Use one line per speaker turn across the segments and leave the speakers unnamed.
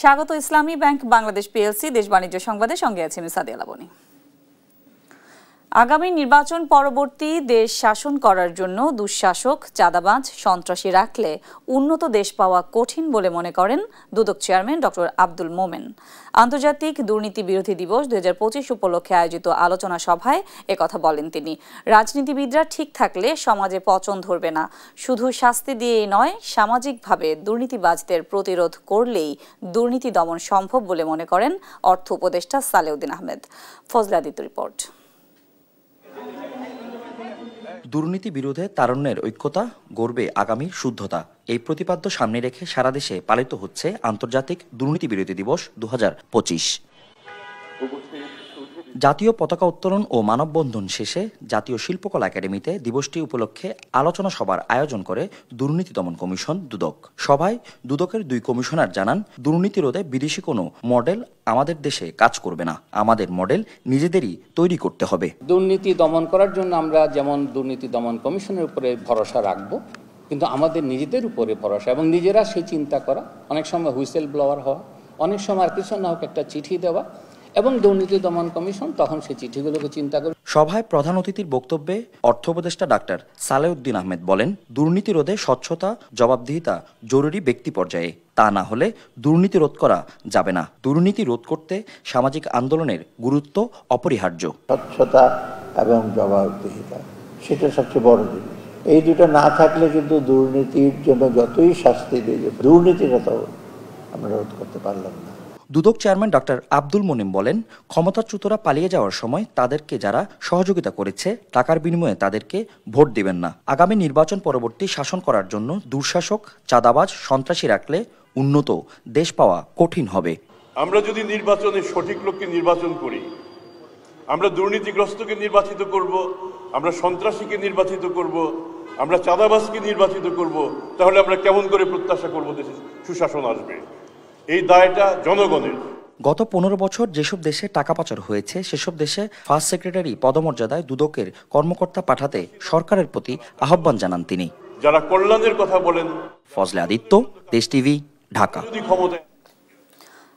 স্বাগত ইসলামী bank Bangladesh PLC দেশ বাণিজ্য সংবাদের সঙ্গে আছে আমি সাদিয়া লাবনী। আগামী নির্বাচন পরবর্তী দেশ শাসন করার জন্য দুঃশাসক, চাঁদাবাজ, সন্ত্রাসী রাখলে উন্নত দেশ পাওয়া কঠিন বলে মনে করেন দুদক চেয়ারম্যান ডক্টর আব্দুল মোমেন। আন্তর্জাতিক দুর্নীতি বিরোধী দিবস ২০২৫ উপলক্ষে আয়োজিত আলোচনা সভায় একথা বলেন তিনি। রাজনীতিবিদরা ঠিক থাকলে সমাজে পচন ধরবে না, শুধু শাস্তি দিয়েই নয়, সামাজিকভাবে দুর্নীতিবাজদের প্রতিরোধ করলেই দুর্নীতি দমন সম্ভব বলে মনে করেন অর্থ উপদেষ্টা সালেউদ্দিন আহমেদ। ফজলাদিত রিপোর্ট।
দুর্নীতি বিরোধে তারুণ্যের ঐক্যতা গড়বে আগামীর শুদ্ধতা, এই প্রতিপাদ্য সামনে রেখে সারা দেশে পালিত হচ্ছে আন্তর্জাতিক দুর্নীতি বিরোধী দিবস ২০২৫। জাতীয় পতাকা উত্তোলন ও মানববন্ধন শেষে জাতীয় শিল্পকলা একাডেমিতে দিবসটি উপলক্ষে আলোচনা সভার আয়োজন করে দুর্নীতি দমন কমিশন দুদক। সভায় দুদকের ২ কমিশনার জানান, দুর্নীতি রোধে বিদেশি কোনো মডেল আমাদের দেশে কাজ করবে না, আমাদের মডেল নিজেদেরই তৈরি করতে হবে।
দুর্নীতি দমন করার জন্য আমরা যেমন দুর্নীতি দমন কমিশনের উপরে ভরসা রাখবো, কিন্তু আমাদের নিজেদের উপরে ভরসা এবং নিজেরা সেই চিন্তা করা, অনেক সময় হুইসেল ব্লোয়ার হওয়া, অনেক সময় আর কিছু না হোক একটা চিঠি দেওয়া, এবং দুর্নীতি দমন কমিশন তখন সেই চিঠিগুলোকে চিন্তা করে।
সভায় প্রধান অতিথির বক্তব্যে অর্থ উপদেষ্টা ডাক্তার সালেউদ্দিন আহমেদ বলেন, দুর্নীতি রোধে স্বচ্ছতা, জবাবদিহিতা জরুরি ব্যক্তি পর্যায়ে, তা না হলে দুর্নীতি রোধ করা যাবে না। দুর্নীতি রোধ করতে সামাজিক আন্দোলনের গুরুত্ব অপরিহার্য।
স্বচ্ছতা এবং জবাবদিহিতা সেটা সবচেয়ে বড় জিনিস। এই দুটো না থাকলে কিন্তু দুর্নীতির জন্য যতই শাস্তি দিয়ে দুর্নীতিটা তো আমরা রোধ করতে পারলাম না।
দুদক চেয়ারম্যান ডক্টর আব্দুল মোমেন বলেন, ক্ষমতাচ্যুতরা পালিয়ে যাওয়ার সময় তাদেরকে যারা সহযোগিতা করেছে টাকার বিনিময়ে তাদেরকে ভোট দিবেন না। আগামী নির্বাচন পরবর্তী শাসন করার জন্য দুঃশাসক, চাঁদাবাজ, সন্ত্রাসী রাখলে উন্নত দেশ পাওয়া কঠিন হবে।
আমরা যদি নির্বাচনে সঠিক লোককে নির্বাচন করি, আমরা দুর্নীতিগ্রস্তকে নির্বাচিত করব, আমরা সন্ত্রাসীকে নির্বাচিত করব, আমরা চাঁদাবাজকে নির্বাচিত করব, তাহলে আমরা কেমন করে প্রত্যাশা করব দেশে সুশাসন আসবে? এই দায়টা জনগণের।
গত ১৫ বছর যেসব দেশে টাকা পাচার হয়েছে সেসব দেশে ফার্স্ট সেক্রেটারি পদমর্যাদায় দুদকের কর্মকর্তা পাঠাতে সরকারের প্রতি আহ্বান জানান তিনি।
যারা কল্যাণের কথা বলেন।
ফজলে আদিত্য, দেশ টিভি, ঢাকা।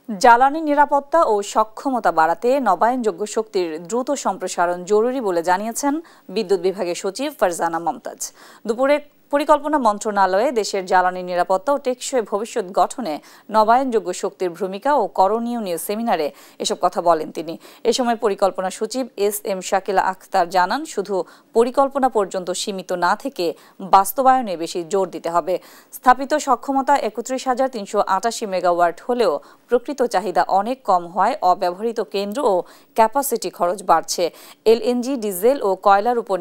জ্বালানি নিরাপত্তা ও সক্ষমতা বাড়াতে নবায়নযোগ্য শক্তির দ্রুত সম্প্রসারণ জরুরি বলে জানিয়েছেন বিদ্যুৎ বিভাগের সচিব ফারজানা মমতাজ। দুপুরে পরিকল্পনা মন্ত্রণালয়ে দেশের জ্বালানি নিরাপত্তা ও টেকসই ভবিষ্যৎ গঠনে নবায়নযোগ্য শক্তির ভূমিকা ও করণীয় নিয়ে সেমিনারে এসব কথা বলেন তিনি। এ সময় পরিকল্পনা সচিব এস.এম. শাকিলা আখতার জানান, শুধু পরিকল্পনা পর্যন্ত সীমিত না থেকে বাস্তবায়নে বেশি জোর দিতে হবে। স্থাপিত সক্ষমতা ৩১,৩৮৮ মেগাওয়াট হলেও প্রকৃত চাহিদা অনেক কম হওয়ায় অব্যবহৃত কেন্দ্র ও ক্যাপাসিটি খরচ বাড়ছে। এলএনজি, ডিজেল ও কয়লার উপর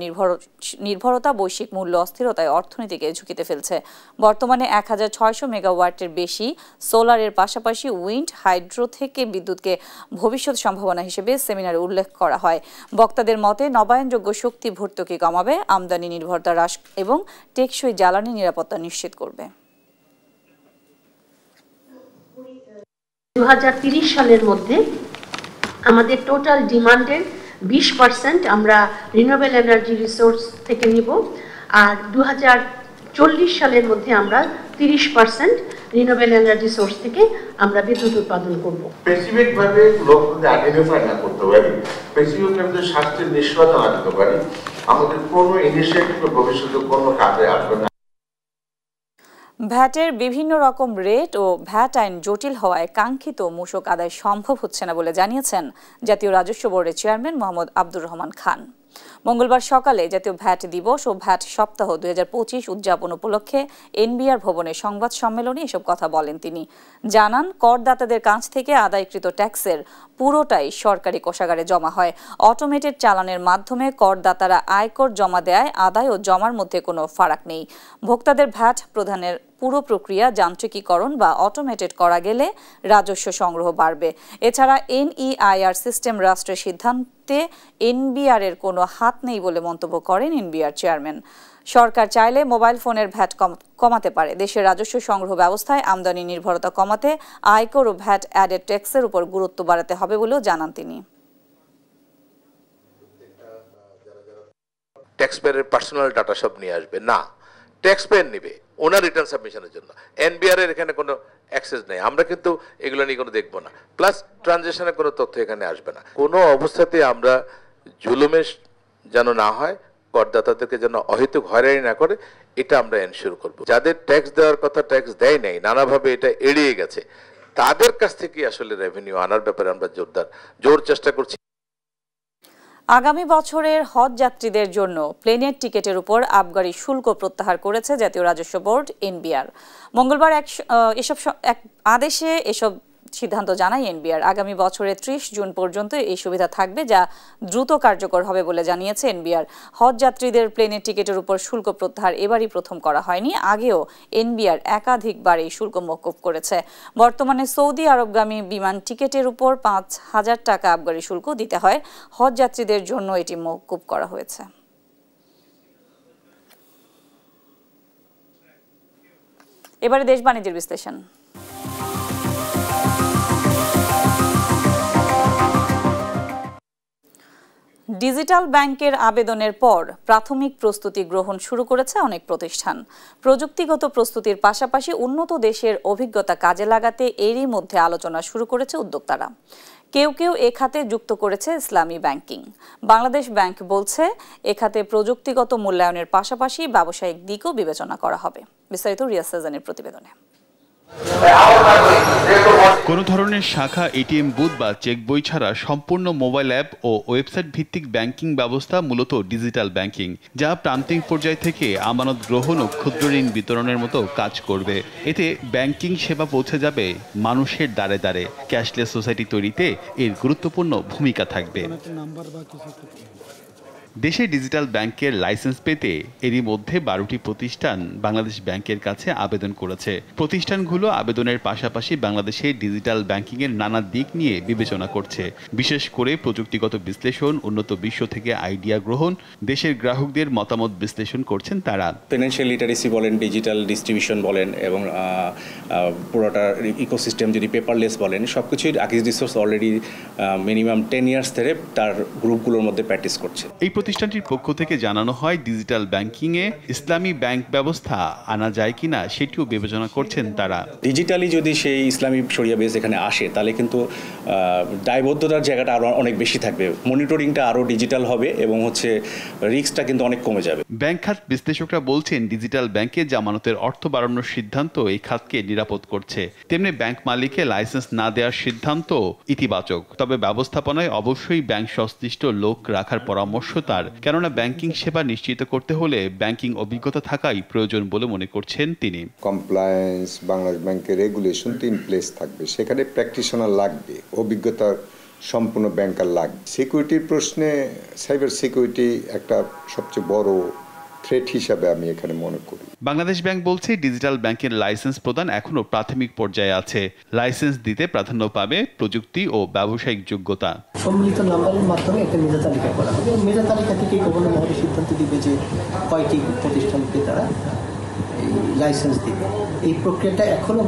নির্ভরতা বৈশ্বিক মূল্য অস্থিরতায় অর্থনীতিকে ঝুঁকিতে ফেলছে। বর্তমানে ১,৬০০ মেগাওয়াটের বেশি সোলারের পাশাপাশি উইন্ড, হাইড্রো থেকে বিদ্যুৎকে ভবিষ্যৎ সম্ভাবনা হিসেবে সেমিনারে উল্লেখ করা হয়। বক্তাদের মতে নবায়নযোগ্য শক্তি ভর্তুকি কমাবে, আমদানি নির্ভরতা হ্রাস এবং টেকসই জ্বালানি নিরাপত্তা নিশ্চিত করবে।
২০৩০ সালের মধ্যে আমাদের টোটাল ডিমান্ডের 20% আমরা রিনিউয়েবল এনার্জি রিসোর্স থেকে নিব, আর 2040 সালের মধ্যে আমরা 30% রিনিউয়েবল এনার্জি সোর্স থেকে আমরা বিদ্যুৎ উৎপাদন করব।
স্পেসিফিক ভাবে লোকদের আইডেন্টিফাই না করতে পারি, স্পেসিফিক ভাবে স্বাস্থ্যের নিশ্চয়তা না দিতে পারি, আমাদের কোনো ইনিশিয়েটিভ ভবিষ্যতে কোনো কাজে আসবে না।
ভ্যাটের বিভিন্ন রকম রেট ও ভ্যাট আইন জটিল হওয়ায় কাঙ্ক্ষিত মূসক আদায় সম্ভব হচ্ছে না বলে জানিয়েছেন জাতীয় রাজস্ব বোর্ডের চেয়ারম্যান মোহাম্মদ আব্দুর রহমান খান। মঙ্গলবার সকালে জাতীয় ভ্যাট দিবস ও ভ্যাট সপ্তাহ ২০২৫ উদযাপন উপলক্ষে এনবিআর ভবনে সংবাদ সম্মেলনে এসব কথা বলেন তিনি। জানান, করদাতাদের কাছ থেকে আদায়কৃত ট্যাক্সের পুরোটাই সরকারি কোষাগারে জমা হয়। অটোমেটেড চালানের মাধ্যমে করদাতারা আয়কর জমা দেয়, আদায় ও জমার মধ্যে কোনো ফারাক নেই। ভোক্তাদের ভ্যাট প্রদানের পুরো প্রক্রিয়া যান্ত্রিকীকরণ বা অটোমেটেড করা গেলে রাজস্ব সংগ্রহ বাড়বে। এছাড়া এনইআইআর সিস্টেম রাষ্ট্রের সিদ্ধান্তে এনবিআর এর কোনো হাত নেই বলে মন্তব্য করেন এনবিআর চেয়ারম্যান। সরকার চাইলে মোবাইল ফোনের ভ্যাট কমাতে পারে। দেশের রাজস্ব সংগ্রহ ব্যবস্থায় আমদানি নির্ভরতা কমাতে আয়কর ও ভ্যাট অ্যাডেড ট্যাক্সের উপর গুরুত্ব বাড়াতে হবে বলেও জানান তিনি।
ট্যাক্সপেয়ারের পার্সোনাল ডাটা সব নিয়ে আসবে না, ট্যাক্স পেয়ার নেবে ওনার রিটার্ন সাবমিশনের জন্য, এনবিআর এর এখানে কোনো অ্যাক্সেস নেই। আমরা কিন্তু এগুলো নিয়ে কোনো দেখবো না, প্লাস ট্রানজেকশনের কোনো তথ্য এখানে আসবে না। কোনো অবস্থাতে আমরা জুলুমের যেন না হয়, করদাতাদেরকে যেন অহেতুক হয়রানি না করে, এটা আমরা এনশিওর করব। যাদের ট্যাক্স দেওয়ার কথা ট্যাক্স দেয় নাই, নানাভাবে এটা এড়িয়ে গেছে, তাদের কাছ থেকে আসলে রেভিনিউ আনার ব্যাপারে আমরা জোর চেষ্টা করছি।
আগামী বছরের হজ যাত্রীদের জন্য প্লেনের টিকিটের উপর আবগারি শুল্ক প্রত্যাহার করেছে জাতীয় রাজস্ব বোর্ড এনবিআর। মঙ্গলবার এক আদেশে এসব সিদ্ধান্ত জানায় এনবিআর। আগামী বছরের 30 জুন পর্যন্ত এই সুবিধা থাকবে, যা দ্রুত কার্যকর হবে বলে জানিয়েছে এনবিআর। হজ যাত্রীদের প্লেনের টিকিটের উপর শুল্ক প্রত্যাহার এবারই প্রথম করা হয়নি, আগেও এনবিআর একাধিকবার এই শুল্ক মওকুফ করেছে। বর্তমানে সৌদি আরবগামী বিমান টিকিটের উপর 5,000 টাকা আবগারি শুল্ক দিতে হয়। হজ যাত্রীদের জন্য এটি মওকুফ করা হয়েছে। এবারে দেশ বাণিজ্যের বিশ্লেষণ। ডিজিটাল ব্যাংকের আবেদনের পর প্রাথমিক প্রস্তুতি গ্রহণ শুরু করেছে অনেক প্রতিষ্ঠান। প্রযুক্তিগত প্রস্তুতির পাশাপাশি উন্নত দেশের অভিজ্ঞতা কাজে লাগাতে এরই মধ্যে আলোচনা শুরু করেছে উদ্যোক্তারা। কেউ কেউ এ খাতে যুক্ত করেছে ইসলামী ব্যাংকিং। বাংলাদেশ ব্যাংক বলছে এ খাতে প্রযুক্তিগত মূল্যায়নের পাশাপাশি ব্যবসায়িক দিকও বিবেচনা করা হবে। বিস্তারিত রিয়াজ সাজানের প্রতিবেদনে।
কোনো ধরনের শাখা, এটিএম বুথ বা চেক বই ছাড়া সম্পূর্ণ মোবাইল অ্যাপ ও ওয়েবসাইট ভিত্তিক ব্যাংকিং ব্যবস্থা মূলত ডিজিটাল ব্যাংকিং, যা প্রান্তিক পর্যায় থেকে আমানত গ্রহণ ও ক্ষুদ্র ঋণ বিতরণের মতো কাজ করবে। এতে ব্যাংকিং সেবা পৌঁছে যাবে মানুষের দ্বারে দ্বারে। ক্যাশলেস সোসাইটি তৈরিতে এর গুরুত্বপূর্ণ ভূমিকা থাকবে। দেশে ডিজিটাল ব্যাংকের লাইসেন্স পেতে এরই মধ্যে 12টি প্রতিষ্ঠান বাংলাদেশ ব্যাংকের কাছে আবেদন করেছে। প্রতিষ্ঠানগুলো আবেদনের পাশাপাশি বাংলাদেশে ডিজিটাল ব্যাংকিংয়ের নানা দিক নিয়ে বিবেচনা করছে। বিশেষ করে প্রযুক্তিগত বিশ্লেষণ, উন্নত বিশ্ব থেকে আইডিয়া গ্রহণ, দেশের গ্রাহকদের মতামত বিশ্লেষণ করছেন তারা।
ফিনান্সিয়াল লিটারেসি বলেন, ডিজিটাল ডিস্ট্রিবিউশন বলেন এবং পুরোটা ইকোসিস্টেম যদি পেপারলেস বলেন, সব কিছুই Akij resource already minimum 10 years ধরে তার গ্রুপগুলোর মধ্যে প্র্যাকটিস করছে।
প্রতিষ্ঠানটির পক্ষ থেকে জানানো হয়, ডিজিটাল ব্যাংকিংয়ে ইসলামী ব্যাংক ব্যবস্থা আনা যায় কিনা সেটিও বিবেচনা করছেন তারা।
ডিজিটালি যদি সেই ইসলামী শরিয়া বেস এখানে আসে, তাহলে কিন্তু দায়বদ্ধতার জায়গাটা আরও অনেক বেশি থাকবে, মনিটরিংটা আরও ডিজিটাল হবে এবং রিস্কটা কিন্তু অনেক কমে যাবে।
ব্যাংক খাত বিশ্লেষকরা বলছেন, ডিজিটাল ব্যাংকে জামানতের অর্থ বাড়ানোর সিদ্ধান্ত এই খাতকে নিরাপদ করছে। তেমনি ব্যাংক মালিককে লাইসেন্স না দেওয়ার সিদ্ধান্ত ইতিবাচক। তবে ব্যবস্থাপনায় অবশ্যই ব্যাংক সংশ্লিষ্ট লোক রাখার পরামর্শ তার, কেননা ব্যাংকিং সেবা নিশ্চিত করতে হলে ব্যাংকিং অভিজ্ঞতা থাকাই প্রয়োজন বলে মনে করছেন তিনি।
কমপ্লায়েন্স, বাংলাদেশ ব্যাংকের রেগুলেশন 3 প্লেস থাকবে, সেখানে প্র্যাকটিশনার লাগবে, অভিজ্ঞতা সম্পূর্ণ ব্যাংকার লাগবে। সিকিউরিটির প্রশ্নে সাইবার সিকিউরিটি একটা সবচেয়ে বড় থ্রেট হিসাবে আমি এখানে মনে করি।
বাংলাদেশ ব্যাংক বলছে, ডিজিটাল ব্যাংকের লাইসেন্স প্রদান এখনো প্রাথমিক পর্যায়ে আছে। লাইসেন্স দিতে প্রাধান্য পাবে প্রযুক্তি ও ব্যবসায়িক যোগ্যতা।
সম্মিলিত নাম্বারের মাধ্যমে একটা মেধা তালিকা করা হবে। মেধা তালিকা থেকে গভর্নর মহোদয় সিদ্ধান্ত দিবে যে কয়টি প্রতিষ্ঠানকে তারা লাইসেন্স দিবে। এই প্রক্রিয়াটা এখনো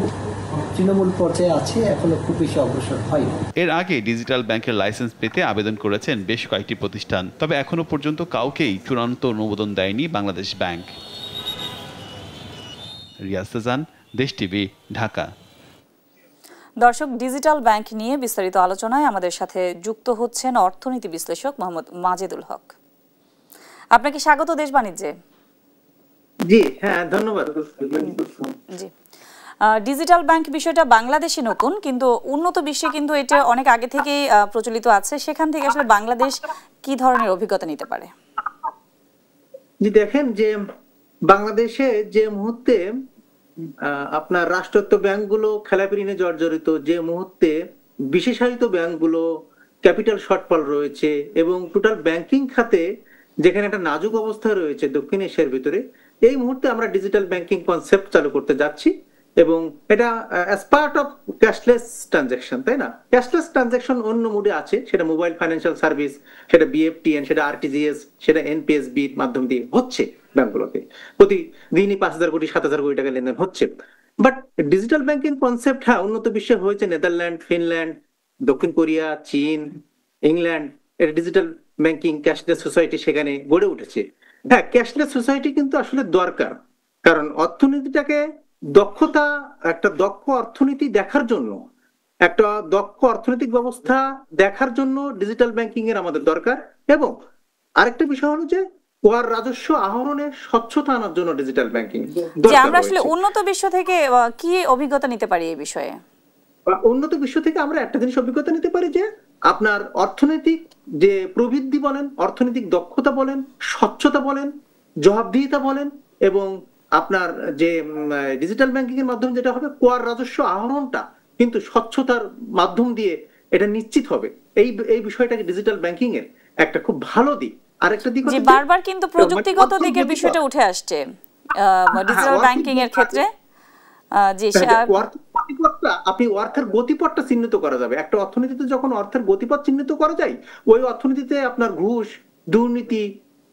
তৃণমূল পর্যায়ে আছে, এখনো খুব বেশি অগ্রসর হয়নি।
এর আগে ডিজিটাল ব্যাংকের লাইসেন্স পেতে আবেদন করেছেন বেশ কয়েকটি প্রতিষ্ঠান, তবে এখনো পর্যন্ত কাউকেই চূড়ান্ত অনুমোদন দেয়নি বাংলাদেশ ব্যাংক। রিয়াজ সাজান, দেশ টিভি, ঢাকা।
দর্শক, ডিজিটাল ব্যাংক নিয়ে বিস্তারিত আলোচনায় আমাদের সাথে যুক্ত হচ্ছেন অর্থনীতি বিশ্লেষক মোহাম্মদ মাজেদুল হক। আপনাকে স্বাগত দেশ বাণিজ্যে।
জি হ্যাঁ, ধন্যবাদ।
জি, ডিজিটাল ব্যাংক বিষয়টা বাংলাদেশে নতুন, কিন্তু উন্নত বিশ্বে কিন্তু এটা অনেক আগে থেকেই প্রচলিত আছে। সেখান থেকে আসলে বাংলাদেশ কি ধরনের অভিজ্ঞতা নিতে পারে?
জি দেখেন, যে বাংলাদেশে যে মুহূর্তে আপনার রাষ্ট্রায়ত্ত ব্যাংকগুলো খেলাপিরিনে জর্জরিত, যে মুহূর্তে বিশেষায়িত ব্যাংকগুলো ক্যাপিটাল শর্টফল রয়েছে এবং টোটাল ব্যাংকিং খাতে যেখানে একটা নাজুক অবস্থা রয়েছে দক্ষিণ এশিয়ার ভিতরে, এই মুহূর্তে আমরা ডিজিটাল ব্যাংকিং কনসেপ্ট চালু করতে যাচ্ছি এবং এটা as part of cashless transaction, তাই না? ক্যাশলেস ট্রানজাকশন অন্য মুডে আছে, সেটা মোবাইল ফাইন্যান্সিয়াল সার্ভিস, সেটা বিএফটিএন, সেটা আরটিজিএস, সেটা এনপিএসবির মাধ্যম দিয়ে হচ্ছে ব্যাংকগুলোতে। প্রতিদিনই 5,000 কোটি 7,000 কোটি টাকা লেনদেন হচ্ছে। বাট ডিজিটাল ব্যাংকিং কনসেপ্ট হ্যাঁ উন্নত বিশ্বে হয়েছে, নেদারল্যান্ড, ফিনল্যান্ড, দক্ষিণ কোরিয়া, চীন, ইংল্যান্ড, এটা ডিজিটাল ব্যাংকিং ক্যাশলেস সোসাইটি সেখানে গড়ে উঠেছে। হ্যাঁ, ক্যাশলেস সোসাইটি কিন্তু আসলে দরকার, কারণ অর্থনীতিটাকে একটা দক্ষ অর্থনীতি দেখার জন্য, একটা দক্ষ অর্থনৈতিক ব্যবস্থা দেখার জন্য ডিজিটাল ব্যাংকিং এর আমাদের দরকার। এবং আরেকটা বিষয় হলো যে কর রাজস্ব আহরণে স্বচ্ছতা আনার জন্য ডিজিটাল ব্যাংকিং
যে আমরা আসলে উন্নত বিশ্ব থেকে কি অভিজ্ঞতা নিতে পারি এই বিষয়ে?
উন্নত বিশ্ব থেকে আমরা একটা জিনিস অভিজ্ঞতা নিতে পারি যে আপনার অর্থনৈতিক যে প্রবৃদ্ধি বলেন, অর্থনৈতিক দক্ষতা বলেন, স্বচ্ছতা বলেন, জবাবদিহিতা বলেন, এবং আপনার যে ডিজিটাল ব্যাংকিং এর মাধ্যমে যেটা হবে কর রাজস্ব আহরণটা কিন্তু স্বচ্ছতার মাধ্যম দিয়ে এটা নিশ্চিত হবে। এই বিষয়টাকে ডিজিটাল ব্যাংকিং এর একটা খুব ভালো দিক। আরেকটা দিক
যে বারবার কিন্তু প্রযুক্তিগত দিকের বিষয়টা উঠে আসছে ডিজিটাল ব্যাংকিং এর ক্ষেত্রে। জি,
আপনি অর্থের গতিপথটা চিহ্নিত করা যাবে। একটা অর্থনীতিতে যখন অর্থের গতিপথ চিহ্নিত করা যায়, ওই অর্থনীতিতে আপনার ঘুষ, দুর্নীতি,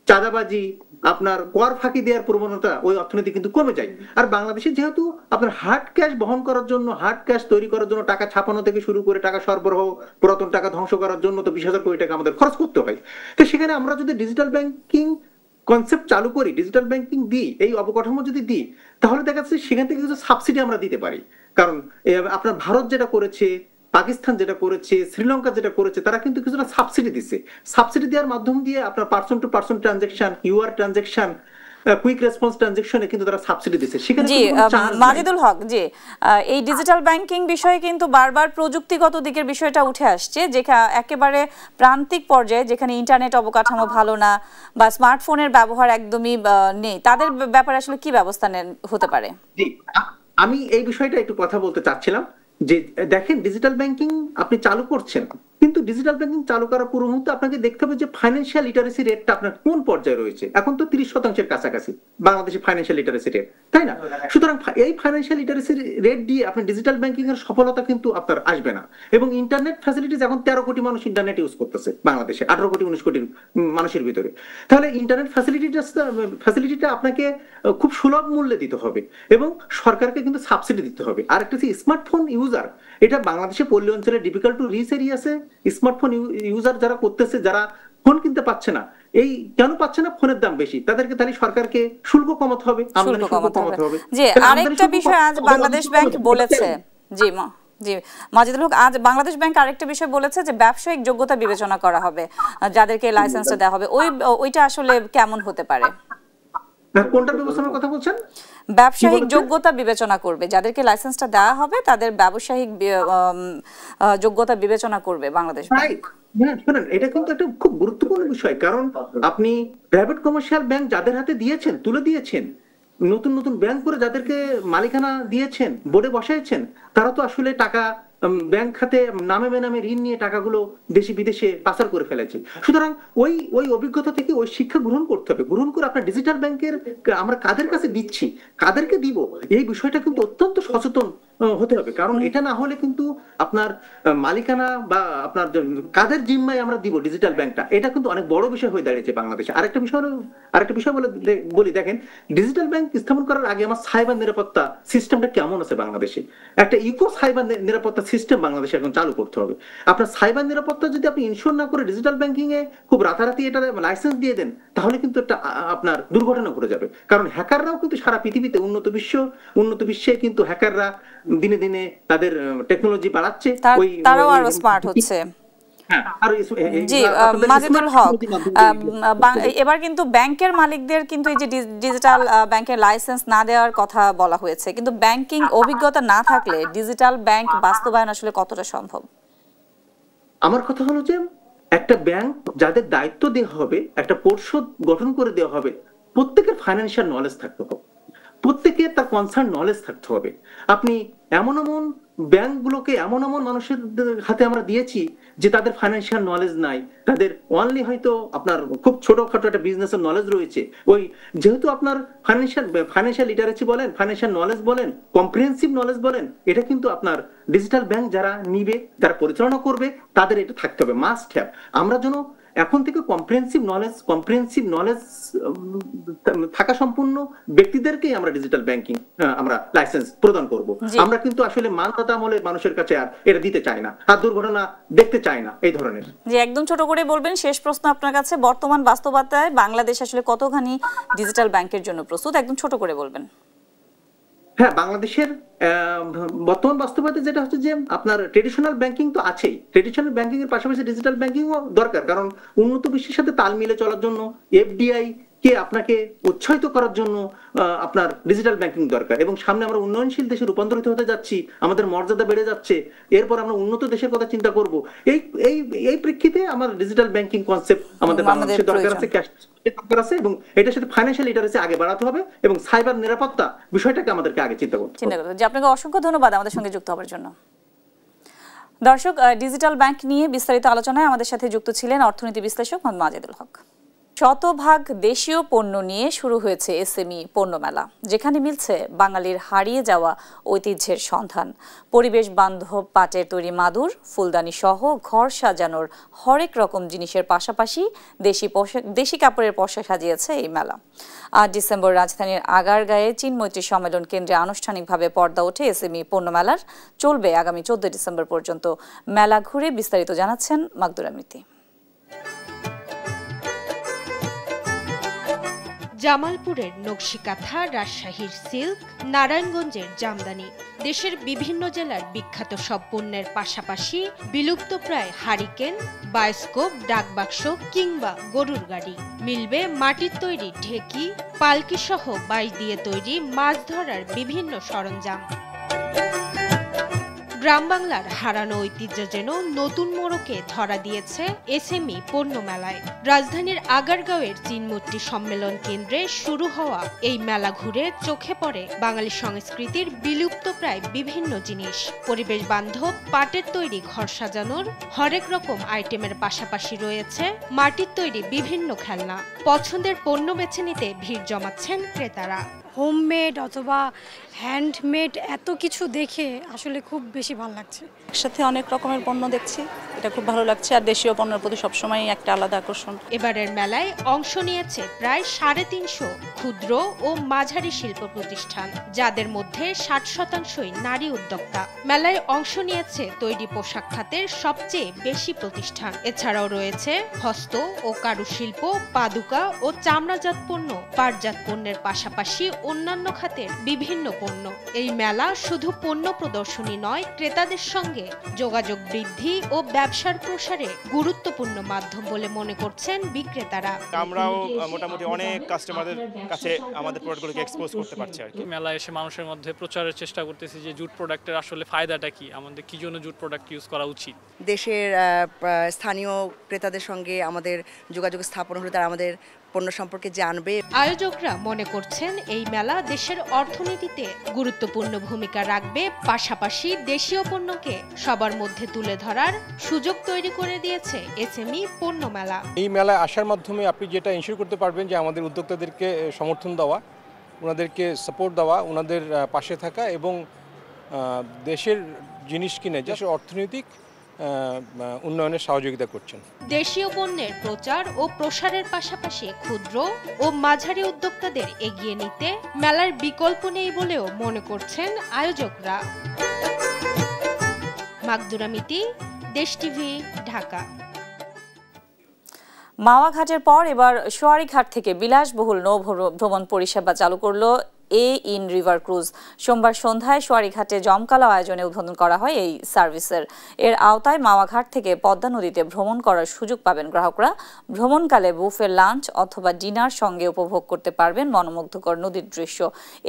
চাঁদাবাজি, আপনার কর ফাঁকি দেওয়ার প্রবণতা ওই অর্থনীতি কিন্তু কমে যায়। আর বাংলাদেশে যেহেতু আপনার হার্ড ক্যাশ বহন করার জন্য, হার্ড ক্যাশ তৈরি করার জন্য, টাকা ছাপানো থেকে শুরু করে টাকা সরবরাহ, পুরাতন টাকা ধ্বংস করার জন্য তো 20,000 কোটি টাকা আমাদের খরচ করতে হয়। তো সেখানে আমরা যদি ডিজিটাল ব্যাংকিং কনসেপ্ট চালু করি, ডিজিটাল ব্যাংকিং দিই, এই অবকাঠামো যদি দিই, তাহলে দেখা যাচ্ছে সেখান থেকে কিছু সাবসিডি আমরা দিতে পারি। কারণ আপনার ভারত যেটা করেছে, পাকিস্তান যেটা করেছে, শ্রীলঙ্কা যেটা করেছে, তারা কিন্তু কিছুটা সাবসিডি দিচ্ছে। সাবসিডি দেওয়ার মাধ্যম দিয়ে আপনার person to person transaction, QR transaction, quick response ট্রানজাকশনে কিন্তু তারা সাবসিডি দিচ্ছে। সেখানে
জি মাজিদুল হক, জি এই ডিজিটাল ব্যাংকিং বিষয়ে কিন্তু বারবার প্রযুক্তিগত দিকের বিষয়টা উঠে আসছে, যেখানে একেবারে প্রান্তিক পর্যায়ে যেখানে ইন্টারনেট অবকাঠামো ভালো না বা স্মার্টফোনের ব্যবহার একদমই নেই, তাদের ব্যাপারে আসলে কি ব্যবস্থা হতে পারে?
জি, আমি এই বিষয়টা একটু কথা বলতে চাচ্ছিলাম যে দেখেন ডিজিটাল ব্যাংকিং আপনি চালু করছেন, কিন্তু ডিজিটাল ব্যাংকিং চালু করার পূর্ব মুহূর্তে আপনাকে দেখতে হবে যে ফাইন্যান্সিয়াল লিটারেসি রেটটা আপনার কোন পর্যায়ে রয়েছে। এখন তো 30% কাছাকাছি বাংলাদেশে ফাইন্যান্সিয়াল লিটারেসি রেট, তাই না? সুতরাং এই ফাইন্যান্সিয়াল লিটারেসি রেট দিয়ে আপনি ডিজিটাল ব্যাংকিং এর সফলতা কিন্তু আপনার আসবে না। এবং ইন্টারনেট ফ্যাসিলিটিস এখন 13 কোটি মানুষ ইন্টারনেট ইউজ করতেছে বাংলাদেশে, 18 কোটি 19 কোটি মানুষের ভিতরে। তাহলে ইন্টারনেট ফ্যাসিলিটিটা আপনাকে খুব সুলভ মূল্যে দিতে হবে এবং সরকারকে কিন্তু সাবসিডি দিতে হবে। আর একটা স্মার্টফোন ইউজার, এটা বাংলাদেশে পল্লী অঞ্চলে ডিফিকাল্ট টু রিচ এরিয়াসে স্মার্টফোন ইউজার যারা করতেছে, যারা ফোন কিনতে পাচ্ছে না, এই কেন পাচ্ছে না? ফোনের দাম বেশি। তাদেরকে তাহলে সরকারকে শুল্ক কমাতে হবে, আমদানি শুল্ক কমাতে হবে।
যে আরেকটা বিষয় আজ বাংলাদেশ ব্যাংক বলেছে, জি জি মাজিদুল হক, আজ বাংলাদেশ ব্যাংক আরেকটা বিষয় বলেছে যে ব্যবসায়িক যোগ্যতা বিবেচনা করা হবে, যাদেরকে লাইসেন্সটা দেওয়া হবে। ওইটা আসলে কেমন হতে পারে?
কোনটা বিবেচনার কথা বলছেন?
ব্যবসায়িক যোগ্যতা বিবেচনা করবে, যাদেরকে লাইসেন্সটা দেওয়া হবে তাদের ব্যবসায়িক যোগ্যতা বিবেচনা করবে বাংলাদেশ ব্যাংক।
শুনেন, এটা কিন্তু একটা খুব গুরুত্বপূর্ণ বিষয়। কারণ আপনি প্রাইভেট কমার্শিয়াল ব্যাংক যাদের হাতে দিয়েছেন, তুলে দিয়েছেন, নতুন নতুন ব্যাংক করে যাদেরকে মালিকানা দিয়েছেন, বোর্ডে বসাইছেন, তারা তো আসলে টাকা ব্যাংক খাতে নামে বেনামে ঋণ নিয়ে টাকাগুলো দেশে বিদেশে পাচার করে ফেলেছে। সুতরাং ওই অভিজ্ঞতা থেকে ওই শিক্ষা গ্রহণ করতে হবে। গ্রহণ করে আপনার ডিজিটাল ব্যাংকের আমরা কাদের কাছে দিচ্ছি, কাদেরকে দিব, এই বিষয়টা কিন্তু অত্যন্ত সচেতন হতে হবে। কারণ এটা না হলে কিন্তু আপনার মালিকানা বা আপনার কাদের জিম্মায় আমরা দিব ডিজিটাল ব্যাংকটা, এটা কিন্তু অনেক বড় বিষয় হয়ে দাঁড়িয়েছে বাংলাদেশে। আরেকটা বিষয় বলি, দেখেন ডিজিটাল ব্যাংক স্থাপন করার আগে আমার সাইবার নিরাপত্তা সিস্টেমটা কেমন আছে বাংলাদেশে। একটা ইকো সাইবার নিরাপত্তা সিস্টেম বাংলাদেশে এখন চালু করতে হবে। আপনার সাইবার নিরাপত্তা যদি আপনি ইনশিওর না করে ডিজিটাল ব্যাংকিং এ খুব রাতারাতি এটা লাইসেন্স দিয়ে দেন, তাহলে কিন্তু একটা আপনার দুর্ঘটনা ঘটে যাবে। কারণ হ্যাকাররাও কিন্তু সারা পৃথিবীতে উন্নত বিশ্বে কিন্তু হ্যাকাররা দিনে দিনে তাদের টেকনোলজি বাড়াচ্ছে,
তারাও আরো স্মার্ট হচ্ছে। জি মাজিদুল হক, এবার কিন্তু ব্যাংকের মালিকদের কিন্তু এই যে ডিজিটাল ব্যাংকের লাইসেন্স না দেওয়ার কথা বলা হয়েছে, কিন্তু ব্যাংকিং অভিজ্ঞতা না থাকলে ডিজিটাল ব্যাংক বাস্তবায়ন আসলে কতটা সম্ভব?
আমার কথা হলো যে একটা ব্যাংক যাদের দায়িত্ব দেওয়া হবে, একটা পর্ষদ গঠন করে দেওয়া হবে, প্রত্যেকের ফাইন্যান্সিয়াল নলেজ থাকতে হবে, প্রত্যেকের তার কনসার্ন নলেজ থাকতে হবে। আপনি এমন ব্যাংকগুলোকে এমন মানুষের হাতে আমরা দিয়েছি যে তাদের ফাইন্যান্সিয়াল নলেজ নাই, তাদের অনলি হয়তো আপনার খুব ছোটখাটো একটা বিজনেসের নলেজ রয়েছে। ওই যেহেতু আপনার ফাইন্যান্সিয়াল লিটারেসি বলেন, ফাইন্যান্সিয়াল নলেজ বলেন, কম্প্রিহেন্সিভ নলেজ বলেন, এটা কিন্তু আপনার ডিজিটাল ব্যাংক যারা নিবে, যারা পরিচালনা করবে, তাদের এটা থাকতে হবে, মাস্ট হ্যাভ। আমরা যেন এখন থেকে কম্প্রিহেন্সিভ নলেজ থাকা সম্পূর্ণ ব্যক্তিদেরকেই আমরা ডিজিটাল ব্যাংকিং আমরা লাইসেন্স প্রদান করব। আমরা কিন্তু আসলে মানদাতা আমলের মানুষের কাছে আর এটা দিতে চাই না, আর দুর্ঘটনা দেখতে চাই না এই ধরনের।
যে একদম ছোট করে বলবেন, শেষ প্রশ্ন আপনার কাছে, বর্তমান বাস্তবতায় বাংলাদেশ আসলে কতখানি ডিজিটাল ব্যাংকের জন্য প্রস্তুত, একদম ছোট করে বলবেন।
হ্যাঁ, বাংলাদেশের বর্তমান বাস্তবতা যেটা হচ্ছে যে আপনার ট্রেডিশনাল ব্যাংকিং তো আছেই, ট্রেডিশনাল ব্যাংকিং এর পাশাপাশি ডিজিটাল ব্যাংকিংও দরকার, কারণ উন্নত বিশ্বের সাথে তাল মিলে চলার জন্য এফডিআই কে আপনাকে উৎসাহিত করার জন্য আপনার ডিজিটাল ব্যাংকিং দরকার। এবং সামনে আমরা উন্নয়নশীল দেশে রূপান্তরিত হতে যাচ্ছি, আমাদের মর্যাদা বেড়ে যাচ্ছে, এরপর আমরা উন্নত দেশের কথা চিন্তা করব। এই প্রেক্ষিতে আমার ডিজিটাল ব্যাংকিং কনসেপ্ট আমাদের বাংলাদেশে দরকার আছে, ক্যাশ দরকার আছে, এবং এটার সাথে ফাইন্যান্সিয়াল লিটারেসি আগে বাড়াতে হবে এবং সাইবার নিরাপত্তা বিষয়টাকে আমাদেরকে আগে চিন্তা করতে হবে।
আপনাকে অসংখ্য ধন্যবাদ আমাদের সঙ্গে যুক্ত হওয়ার জন্য। দর্শক, ডিজিটাল ব্যাংক নিয়ে বিস্তারিত আলোচনায় আমাদের সাথে যুক্ত ছিলেন অর্থনীতি বিশ্লেষক মোহাম্মদ মাজেদুল হক। শতভাগ দেশীয় পণ্য নিয়ে শুরু হয়েছে এসএমই পণ্য মেলা, যেখানে মিলছে বাঙালির হারিয়ে যাওয়া ঐতিহ্যের সন্ধান। পরিবেশ বান্ধব পাটের তৈরি মাদুর, ফুলদানি সহ ঘর সাজানোর হরেক রকম জিনিসের পাশাপাশি দেশি কাপড়ের পসরা সাজিয়েছে এই মেলা। ৮ ডিসেম্বর রাজধানীর আগারগাঁয়ে চীনমৈত্রী সম্মেলন কেন্দ্রে আনুষ্ঠানিকভাবে পর্দা ওঠে এসএমই পণ্য মেলার। চলবে আগামী 14 ডিসেম্বর পর্যন্ত। মেলা ঘুরে বিস্তারিত জানাচ্ছেন মাকদুরা মিতি।
জামালপুরের নকশিকাঁথা, রাজশাহীর সিল্ক, নারায়ণগঞ্জের জামদানি, দেশের বিভিন্ন জেলার বিখ্যাত সব পণ্যের পাশাপাশি বিলুপ্তপ্রায় হারিকেন, বায়োস্কোপ, ডাকবাক্স কিংবা গরুর গাড়ি। মিলবে মাটির তৈরি ঢেকি, পালকি সহ বাঁশ দিয়ে তৈরি মাছ ধরার বিভিন্ন সরঞ্জাম। গ্রাম বাংলার হারানো ঐতিহ্য যেন নতুন মোড়কে ধরা দিয়েছে এসএমই পণ্য মেলায়। রাজধানীর আগারগাঁওয়ের চীনমৈত্রী সম্মেলন কেন্দ্রে শুরু হওয়া এই মেলা ঘুরে চোখে পড়ে বাঙালি সংস্কৃতির বিলুপ্ত প্রায় বিভিন্ন জিনিস। পরিবেশ বান্ধব পাটের তৈরি ঘর সাজানোর হরেক রকম আইটেমের পাশাপাশি রয়েছে মাটির তৈরি বিভিন্ন খেলনা। পছন্দের পণ্য বেছে নিতে ভিড় জমাচ্ছেন ক্রেতারা।
হোমমেড অথবা হ্যান্ডমেড এত কিছু দেখে আসলে খুব বেশি ভালো লাগছে।
একসাথে অনেক রকমের পণ্য দেখছি, এটা খুব ভালো লাগছে। আর দেশীয় পণ্যের প্রতি সবসময় একটা আলাদা আকর্ষণ।
এবারের মেলায় অংশ নিয়েছে প্রায় 350 ক্ষুদ্র ও মাঝারি শিল্প প্রতিষ্ঠান, যাদের মধ্যে 60% নারী উদ্যোক্তা। মেলায় অংশ নিয়েছে তৈরি পোশাক খাতের সবচেয়ে বেশি প্রতিষ্ঠান। এছাড়াও রয়েছে হস্ত ও কারুশিল্প, পাদুকা ও চামড়াজাত পণ্য, পাটজাত পণ্যের পাশাপাশি অন্যান্য খাতের বিভিন্ন পণ্য। এই মেলা শুধু পণ্য প্রদর্শনী নয়, ক্রেতাদের সঙ্গে যোগাযোগ বৃদ্ধি ও ব্যবসার প্রসারে গুরুত্বপূর্ণ মাধ্যম বলে মনে করছেন বিক্রেতারা।
আমরাও মোটামুটি অনেক কাস্টমারদের কাছে আমাদের প্রোডাক্টগুলোকে এক্সপোজ করতে পারছি আর কি।
মেলায় এসে মানুষের মধ্যে প্রচারের চেষ্টা করতেছি যে জুট প্রোডাক্টের আসলে ফায়দাটা কি, আমাদের কি জন্য জুট প্রোডাক্ট ইউজ করা উচিত।
দেশের স্থানীয় ক্রেতাদের সঙ্গে আমাদের যোগাযোগ স্থাপন হলে তারা আমাদের পণ্য সম্পর্কে জানবে।
আয়োজকরা মনে করছেন এই মেলা দেশের অর্থনীতিতে গুরুত্বপূর্ণ ভূমিকা রাখবে, পাশাপাশি দেশীয় পণ্যকে সবার মধ্যে তুলে ধরার সুযোগ তৈরি করে দিয়েছে এসএমই পণ্য মেলা।
এই মেলায় আসার মাধ্যমে আপনি যেটা ইনশিওর করতে পারবেন যে আমাদের উদ্যোক্তাদেরকে সমর্থন দেওয়া, ওনাদেরকে সাপোর্ট দেওয়া, ওনাদের পাশে থাকা এবং দেশের জিনিস কিনে দেশের অর্থনৈতিক উন্নয়নের সহযোগিতা করছেন।
দেশীয় পণ্যের প্রচার ও প্রসারের পাশাপাশি ক্ষুদ্র ও মাঝারি উদ্যোক্তাদের এগিয়ে নিতে মেলার বিকল্প নেই বলেও মনে করছেন আয়োজকরা। মাকদুরা মিতি, দেশ টিভি, ঢাকা।
মাওয়া ঘাটের পর এবার সোয়ারীঘাট থেকে বিলাসবহুল নৌ ভ্রমণ পরিষেবা চালু করলো ইন রিভার ক্রুজ। সোমবার সন্ধ্যায় সোয়ারীঘাটে জমকালো আয়োজনে উদ্বোধন করা হয় এই সার্ভিসের। এর আওতায় মাওয়াঘাট থেকে পদ্মা নদীতে ভ্রমণ করার সুযোগ পাবেন গ্রাহকরা। ভ্রমণকালে বুফে লাঞ্চ অথবা ডিনার সঙ্গে উপভোগ করতে পারবেন মনোমুগ্ধকর নদীর দৃশ্য।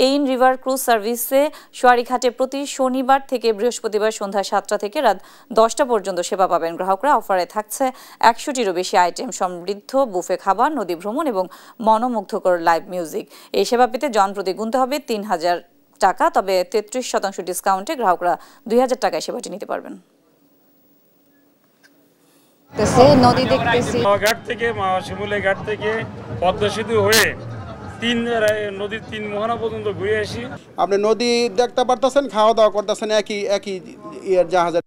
ইন রিভার ক্রুজ সার্ভিসে সোয়ারীঘাটে প্রতি শনিবার থেকে বৃহস্পতিবার সন্ধ্যা 7টা থেকে রাত 10টা পর্যন্ত সেবা পাবেন গ্রাহকরা। অফারে থাকছে 100টিরও বেশি আইটেম সমৃদ্ধ বুফে খাবার, নদী ভ্রমণ এবং মনোমুগ্ধকর লাইভ মিউজিক। এই সেবা পেতে জনপ্রতি হবে 3000 টাকা, তবে 33% ডিসকাউন্টে গ্রাহকরা 2000 টাকায় সেবাটি নিতে পারবেন।
নদী দেখতেছি ঘাট থেকে শিমুলিয়া ঘাট থেকে পদ্মা সেতু হয়ে নদীর 3 মোহনা পর্যন্ত ঘুরে আসি।
আপনি নদী দেখতে পারতেছেন, খাওয়া দাওয়া করতেছেন একই জাহাজের।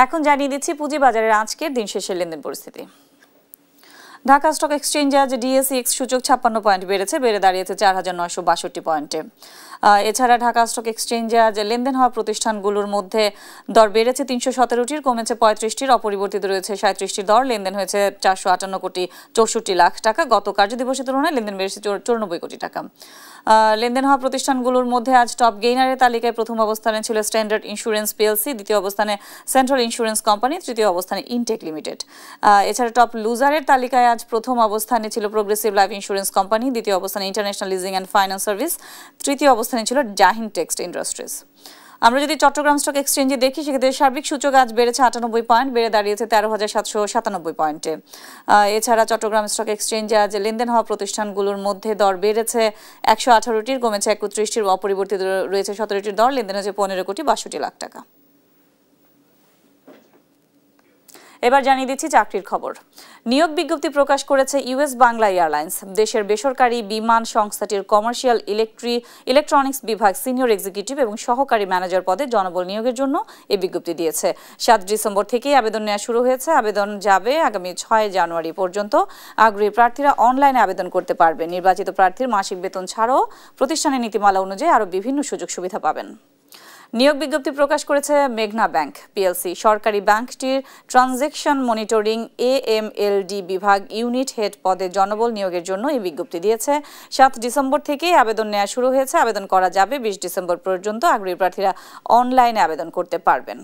এখন জানিয়ে দিচ্ছি পুঁজিবাজারের আজকের দিন শেষের লেনদেন পরিস্থিতি। ঢাকা স্টক এক্সচেঞ্জে আজ ডিএসইএক্স সূচক 56 পয়েন্ট বেড়েছে, বেড়ে দাঁড়িয়েছে 4962 পয়েন্টে। এছাড়া ঢাকা স্টক এক্সচেঞ্জে আজ লেনদেন হওয়া প্রতিষ্ঠানগুলোর মধ্যে দর বেড়েছে 317টির, কমেছে 35টির, অপরিবর্তিত রয়েছে 37টির দর। লেনদেন হয়েছে 458 কোটি 64 লাখ টাকা। গত কার্যদিবসের তুলনায় লেনদেন বেড়েছে 94 কোটি টাকা। লেনদেন হওয়া প্রতিষ্ঠানগুলোর মধ্যে আজ টপ গেইনারের তালিকায় প্রথম অবস্থানে ছিল স্ট্যান্ডার্ড ইন্স্যুরেন্স পিএলসি, দ্বিতীয় অবস্থানে সেন্ট্রাল ইন্স্যুরেন্স কোম্পানি, তৃতীয় অবস্থানে ইনটেক লিমিটেড। এছাড়া টপ লুজারের তালিকায় আজ প্রথম অবস্থানে ছিল প্রোগ্রেসিভ লাইফ ইন্স্যুরেন্স কোম্পানি, দ্বিতীয় অবস্থানে international leasing and finance service, তৃতীয় অবস্থানে ছিল জাহিন টেক্সট ইন্ডাস্ট্রিজ। আমরা যদি চট্টগ্রাম স্টক এক্সচেঞ্জে দেখি, সেক্ষেত্রে সার্বিক সূচক আজ বেড়েছে 98 পয়েন্ট, বেড়ে দাঁড়িয়েছে 13,797 পয়েন্টে। এছাড়া চট্টগ্রাম স্টক এক্সচেঞ্জে আজ লেনদেন হওয়া প্রতিষ্ঠানগুলোর মধ্যে দর বেড়েছে 118টির, কমেছে 31টির, অপরিবর্তিত রয়েছে 17টির দর। লেনদেন হয়েছে 15 কোটি 62 লাখ টাকা। এবার জানিয়ে দিচ্ছি চাকরির খবর। নিয়োগ বিজ্ঞপ্তি প্রকাশ করেছে ইউএস বাংলা এয়ারলাইন্স। দেশের বেসরকারি বিমান সংস্থাটির কমার্শিয়াল ইলেকট্রনিক্স বিভাগ সিনিয়র এক্সিকিউটিভ এবং সহকারী ম্যানেজার পদে জনবল নিয়োগের জন্য এই বিজ্ঞপ্তি দিয়েছে। 7 ডিসেম্বর থেকেই আবেদন নেওয়া শুরু হয়েছে। আবেদন যাবে আগামী 6 জানুয়ারি পর্যন্ত। আগ্রহী প্রার্থীরা অনলাইনে আবেদন করতে পারবেন। নির্বাচিত প্রার্থীর মাসিক বেতন ছাড়াও প্রতিষ্ঠানের নীতিমালা অনুযায়ী আরও বিভিন্ন সুযোগ সুবিধা পাবেন। নিয়োগ বিজ্ঞপ্তি প্রকাশ করেছে মেঘনা ব্যাংক পিএলসি। সরকারি ব্যাংকটির ট্রানজ্যাকশন মনিটরিং এএমএলডি বিভাগ ইউনিট হেড পদে জনবল নিয়োগের জন্য এই বিজ্ঞপ্তি দিয়েছে। 7 ডিসেম্বর থেকেই আবেদন নেওয়া শুরু হয়েছে। আবেদন করা যাবে 20 ডিসেম্বর পর্যন্ত। আগ্রহী প্রার্থীরা অনলাইনে আবেদন করতে পারবেন।